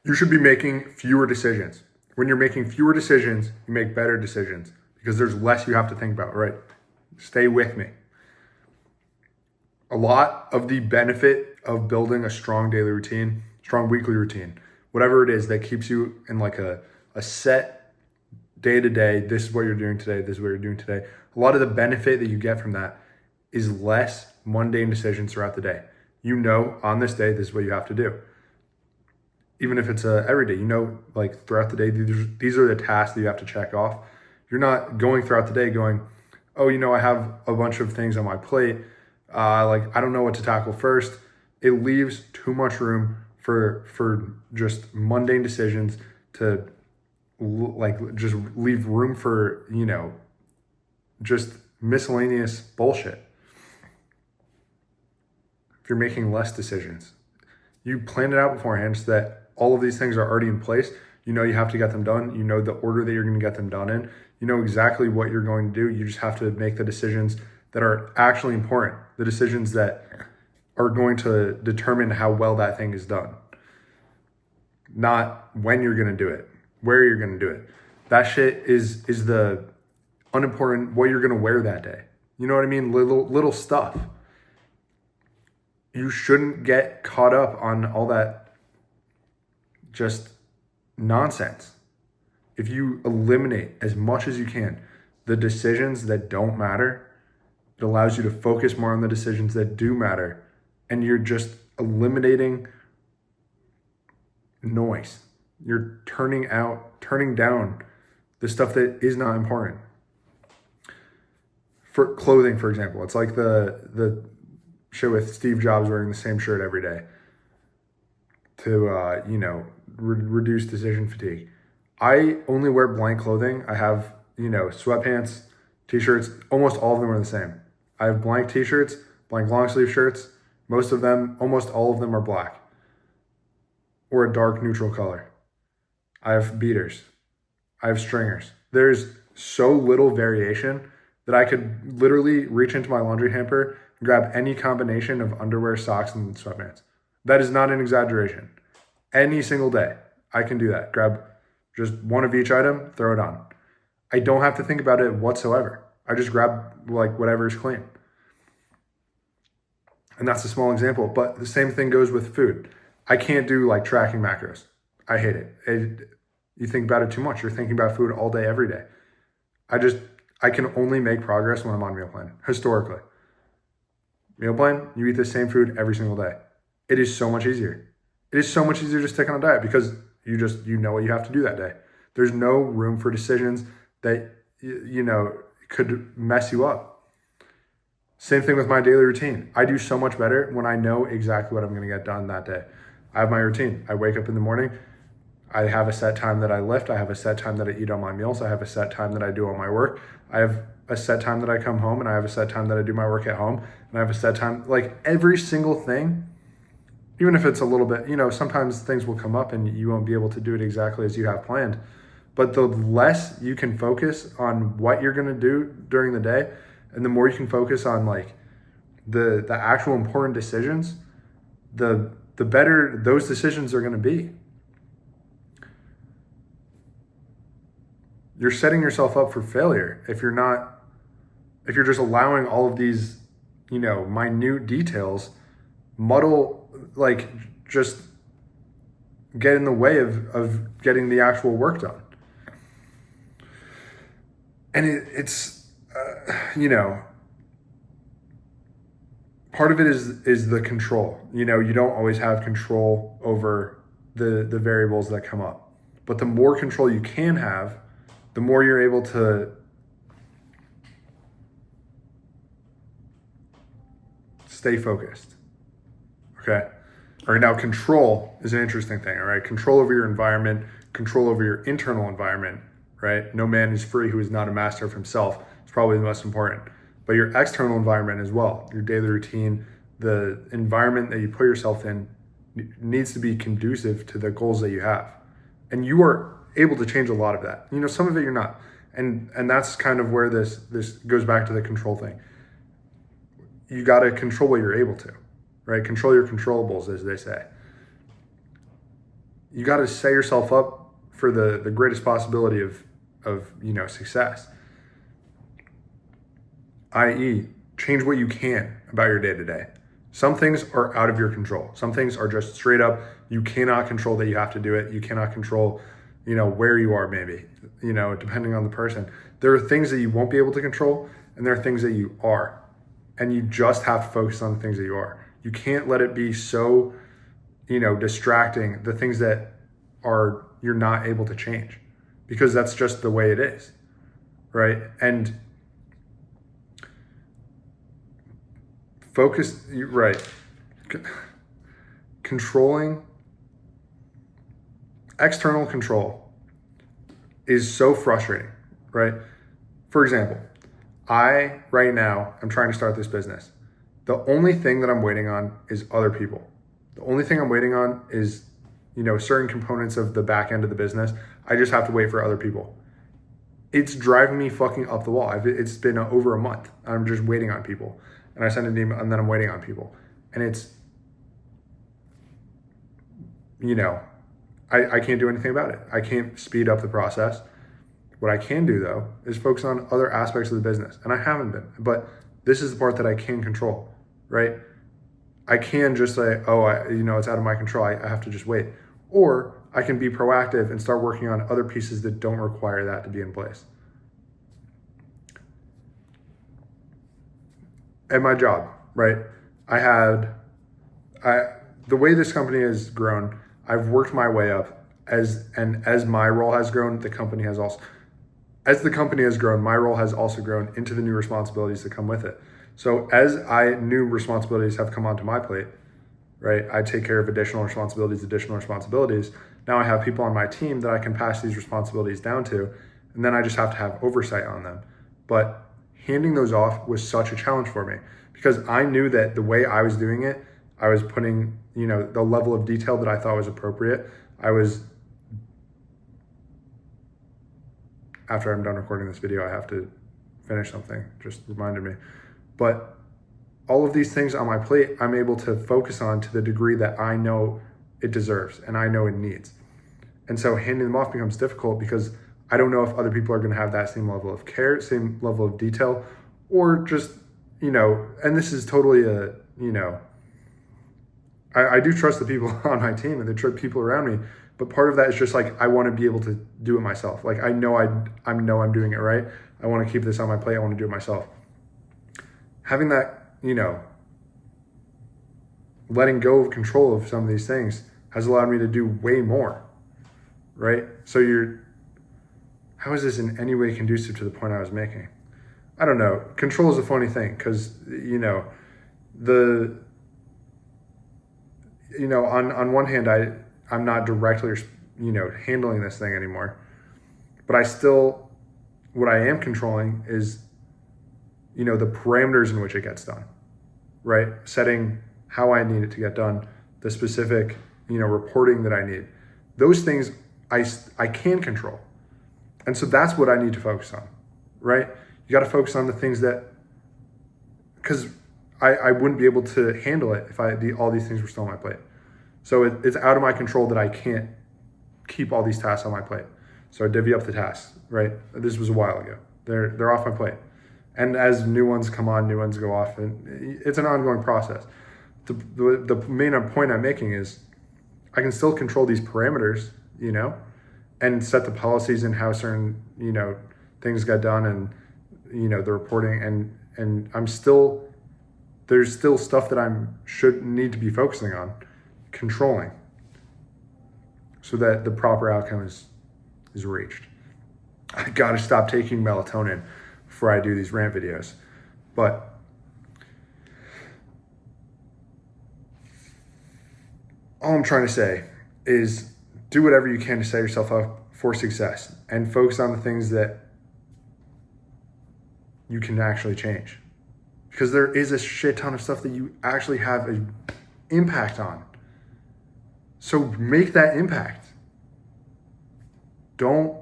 You should be making fewer decisions. When you're making fewer decisions, you make better decisions because there's less you have to think about, right? Stay with me. A lot of the benefit of building a strong daily routine, strong weekly routine, whatever it is that keeps you in like a set day to day, this is what you're doing today, this is what you're doing today. A lot of the benefit that you get from that is less mundane decisions throughout the day. You know, on this day, this is what you have to do. Even if it's every day, you know, like throughout the day, these are the tasks that you have to check off. You're not going throughout the day going, oh, you know, I have a bunch of things on my plate. Like, I don't know what to tackle first. It leaves too much room for just mundane decisions to like just leave room for, you know, just miscellaneous bullshit. If you're making less decisions, you plan it out beforehand so that all of these things are already in place. You know you have to get them done. You know the order that you're going to get them done in. You know exactly what you're going to do. You just have to make the decisions that are actually important, the decisions that are going to determine how well that thing is done. Not when you're going to do it, where you're going to do it. That shit is the unimportant, what you're going to wear that day. You know what I mean? Little stuff. You shouldn't get caught up on all that just nonsense. If you eliminate as much as you can the decisions that don't matter, it allows you to focus more on the decisions that do matter. And you're just eliminating noise. You're turning down the stuff that is not important. For clothing, for example, it's like the shit with Steve Jobs wearing the same shirt every day to, reduce decision fatigue. I only wear blank clothing. I have, sweatpants, t-shirts, almost all of them are the same. I have blank t-shirts, blank long sleeve shirts. Almost all of them are black or a dark neutral color. I have beaters. I have stringers. There's so little variation that I could literally reach into my laundry hamper and grab any combination of underwear, socks, and sweatpants. That is not an exaggeration. Any single day, I can do that. Grab just one of each item, throw it on. I don't have to think about it whatsoever. I just grab like whatever is clean. And that's a small example, but the same thing goes with food. I can't do like tracking macros. I hate it. You think about it too much. You're thinking about food all day, every day. I can only make progress when I'm on meal plan, historically. Meal plan, you eat the same food every single day. It is so much easier. It is so much easier to stick on a diet because you know what you have to do that day. There's no room for decisions that, could mess you up. Same thing with my daily routine. I do so much better when I know exactly what I'm going to get done that day. I have my routine. I wake up in the morning. I have a set time that I lift. I have a set time that I eat all my meals. I have a set time that I do all my work. I have a set time that I come home, and I have a set time that I do my work at home. And I have a set time, like every single thing, even if it's a little bit, sometimes things will come up and you won't be able to do it exactly as you have planned. But the less you can focus on what you're going to do during the day, and the more you can focus on like the actual important decisions, the better those decisions are going to be. You're setting yourself up for failure if you're just allowing all of these, minute details muddle, like just get in the way of getting the actual work done. And it's part of it is the control. You don't always have control over the variables that come up. But the more control you can have, the more you're able to stay focused. Okay? All right, now control is an interesting thing, all right? Control over your environment, control over your internal environment, right? No man is free who is not a master of himself. It's probably the most important. But your external environment as well, your daily routine, the environment that you put yourself in needs to be conducive to the goals that you have. And you are able to change a lot of that. Some of it you're not. And that's kind of where this goes back to the control thing. You got to control what you're able to, right? Control your controllables, as they say. you got to set yourself up for the greatest possibility of success, i.e. change what you can about your day-to-day. Some things are out of your control. Some things are just straight up, you cannot control that you have to do it. You cannot control, where you are, maybe, depending on the person. There are things that you won't be able to control, and there are things that you are. And you just have to focus on the things that you are. You can't let it be so, distracting, the things that you're not able to change, because that's just the way it is, right? And focus, right? Controlling, external control is so frustrating, right? For example, right now, I'm trying to start this business. The only thing that I'm waiting on is other people. The only thing I'm waiting on is, certain components of the back end of the business. I just have to wait for other people. It's driving me fucking up the wall. It's been over a month. I'm just waiting on people. And I send an email and then I'm waiting on people. And it's, I can't do anything about it. I can't speed up the process. What I can do, though, is focus on other aspects of the business. And I haven't been. But this is the part that I can control, right? I can just say, it's out of my control. I have to just wait. Or I can be proactive and start working on other pieces that don't require that to be in place. At my job, right? The way this company has grown, I've worked my way up as my role has grown, the company has also, as the company has grown, my role has also grown into the new responsibilities that come with it. So as new responsibilities have come onto my plate, right? I take care of additional responsibilities. Now I have people on my team that I can pass these responsibilities down to, and then I just have to have oversight on them. But handing those off was such a challenge for me, because I knew that the way I was doing it, I was putting, the level of detail that I thought was appropriate. After I'm done recording this video, I have to finish something, just reminded me. But all of these things on my plate, I'm able to focus on to the degree that I know it deserves and I know it needs. And so handing them off becomes difficult because I don't know if other people are going to have that same level of care, same level of detail, or just, and this is totally I do trust the people on my team and the people around me, but part of that is just like, I want to be able to do it myself. Like, I know I'm doing it right. I want to keep this on my plate. I want to do it myself. Having that, letting go of control of some of these things has allowed me to do way more, right? So how is this in any way conducive to the point I was making? I don't know. Control is a funny thing because, on one hand, I'm not directly, handling this thing anymore, but what I am controlling is, the parameters in which it gets done, right? Setting how I need it to get done, the specific, reporting that I need. Those things I can control. And so that's what I need to focus on, right? You got to focus on the things because I wouldn't be able to handle it if all these things were still on my plate. So it's out of my control that I can't keep all these tasks on my plate. So I divvy up the tasks, right? This was a while ago. They're off my plate. And as new ones come on, new ones go off, and it's an ongoing process. The main point I'm making is I can still control these parameters, and set the policies and how certain, things get done and, the reporting and there's still stuff that should need to be focusing on, controlling, so that the proper outcome is reached. I got to stop taking melatonin before I do these rant videos. But all I'm trying to say is do whatever you can to set yourself up for success and focus on the things that you can actually change. Because there is a shit ton of stuff that you actually have an impact on. So make that impact. Don't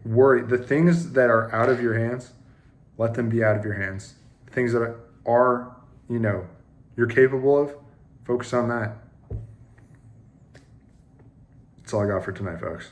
worry. The things that are out of your hands, let them be out of your hands. Things that are, you're capable of, focus on that. all I got for tonight, folks.